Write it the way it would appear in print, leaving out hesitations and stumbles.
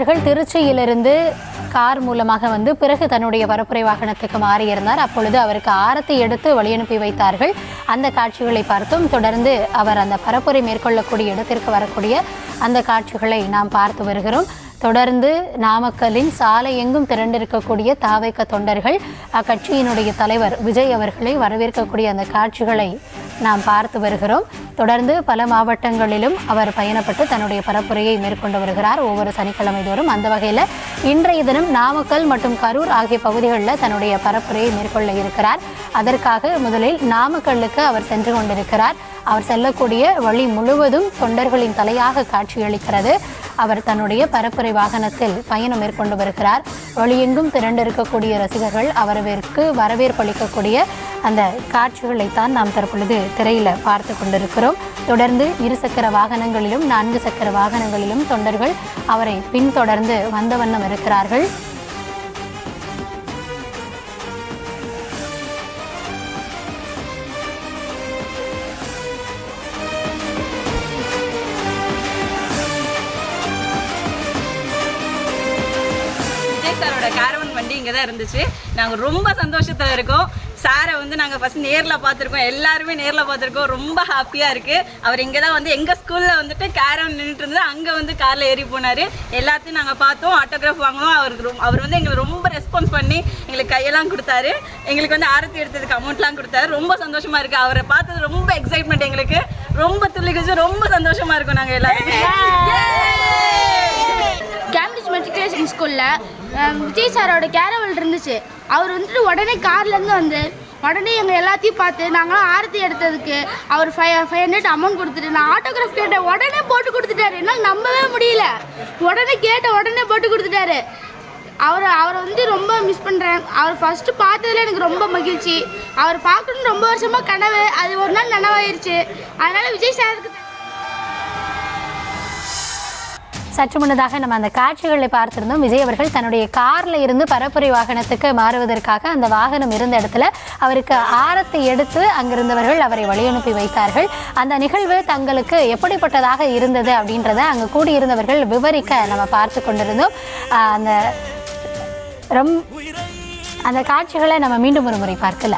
அவர்கள் திருச்சியிலிருந்து கார் மூலமாக வந்து பிறகு தன்னுடைய பரப்புரை வாகனத்துக்கு மாறியிருந்தார். அப்பொழுது அவருக்கு ஆரத்தி எடுத்து வழியனுப்பி வைத்தார்கள். அந்த காட்சிகளை பார்த்தோம். தொடர்ந்து அவர் அந்த பரப்புரை மேற்கொள்ளக்கூடிய இடத்திற்கு வரக்கூடிய அந்த காட்சிகளை நாம் பார்த்து வருகிறோம். தொடர்ந்து நாமக்கலின் சாலை எங்கும் திரண்டிருக்கக்கூடிய தாவேக தொண்டர்கள் அக்கட்சியினுடைய தலைவர் விஜய் அவர்களை வரவேற்கக்கூடிய அந்த காட்சிகளை நாம் பார்த்து வருகிறோம். தொடர்ந்து பல மாவட்டங்களிலும் அவர் பயணப்பட்டு தன்னுடைய பரப்புரையை மேற்கொண்டு வருகிறார் ஒவ்வொரு சனிக்கிழமை தோறும். அந்த வகையில் இன்றைய தினம் நாமக்கல் மற்றும் கரூர் ஆகிய பகுதிகளில் தன்னுடைய பரப்புரையை மேற்கொள்ள இருக்கிறார். அதற்காக முதலில் நாமக்கல்லுக்கு அவர் சென்று கொண்டிருக்கிறார். அவர் செல்லக்கூடிய வழி முழுவதும் தொண்டர்களின் தலையாக காட்சியளிக்கிறது. அவர் தன்னுடைய பரப்புரை வாகனத்தில் பயணம் மேற்கொண்டு வருகிறார். வழியெங்கும் திரண்டிருக்கக்கூடிய ரசிகர்கள் அவரவிற்கு வரவேற்பு அளிக்கக்கூடிய அந்த காட்சிகளைத்தான் நாம் தற்பொழுது திரையில் பார்த்து கொண்டிருக்கிறோம். தொடர்ந்து 2 சக்கர வாகனங்களிலும் 4 சக்கர வாகனங்களிலும் தொண்டர்கள் அவரை பின்தொடர்ந்து வந்த வண்ணம் இருக்கிறார்கள். சாரோட கேரவன் வண்டி இங்கே தான் இருந்துச்சு. நாங்கள் ரொம்ப சந்தோஷத்தில் இருக்கோம். சாரை வந்து நாங்கள் ஃபஸ்ட் நேரில் பார்த்துருக்கோம். எல்லாருமே நேரில் பார்த்துருக்கோம். ரொம்ப ஹாப்பியாக இருக்குது. அவர் இங்கே தான் வந்து எங்கள் ஸ்கூலில் வந்துட்டு கேரவன் நின்றுட்டு இருந்தது. அங்கே வந்து காரில் ஏறி போனார். எல்லாத்தையும் நாங்கள் பார்த்தோம், ஆட்டோகிராஃப் வாங்கினோம். அவர் வந்து எங்களுக்கு ரொம்ப ரெஸ்பான்ஸ் பண்ணி எங்களுக்கு கையெல்லாம் கொடுத்தாரு. எங்களுக்கு வந்து ஆரத்தி எடுத்ததுக்கு அமௌண்ட்லாம் கொடுத்தாரு. ரொம்ப சந்தோஷமாக இருக்குது. அவரை பார்த்தது ரொம்ப எக்ஸைட்மெண்ட். எங்களுக்கு ரொம்ப துள்ளி குதிச்சு ரொம்ப சந்தோஷமாக இருக்கும். நாங்கள் எல்லாருமே கேம்பிரிட்ஜ் மெட்ரிகுலேஷன் ஸ்கூலில் விஜய் சாரோட கேரவல் இருந்துச்சு. அவர் வந்துட்டு உடனே கார்லேருந்து வந்து உடனே எங்கள் எல்லாத்தையும் பார்த்து நாங்களாம் ஆரத்தி எடுத்ததுக்கு அவர் 500 அமௌண்ட் கொடுத்துட்டு நான் ஆட்டோகிராஃப் கேட்டேன். உடனே போட்டு கொடுத்துட்டாரு. என்னால் நம்பவே முடியல. உடனே போட்டு கொடுத்துட்டாரு. அவரை வந்து ரொம்ப மிஸ் பண்ணுறேன். அவர் ஃபஸ்ட்டு பார்த்ததுல எனக்கு ரொம்ப மகிழ்ச்சி. அவர் பார்க்கணுன்னு ரொம்ப வருஷமாக கனவு. அது ஒரு நாள் நனவாயிருச்சு. அதனால் விஜய் சாருக்கு சற்று முன்னதாக நம்ம அந்த காட்சிகளை பார்த்திருந்தோம். விஜய் அவர்கள் தன்னுடைய காரில் இருந்து பரப்புரை வாகனத்துக்கு மாறுவதற்காக அந்த வாகனம் இருந்த இடத்துல அவருக்கு ஆரத்தி எடுத்து அங்கிருந்தவர்கள் அவரை வழியனுப்பி வைத்தார்கள். அந்த நிகழ்வு தங்களுக்கு எப்படிப்பட்டதாக இருந்தது அப்படின்றத அங்கே கூடியிருந்தவர்கள் விவரிக்க நம்ம பார்த்து கொண்டிருந்தோம். அந்த காட்சிகளை நம்ம மீண்டும் ஒரு முறை பார்க்கல.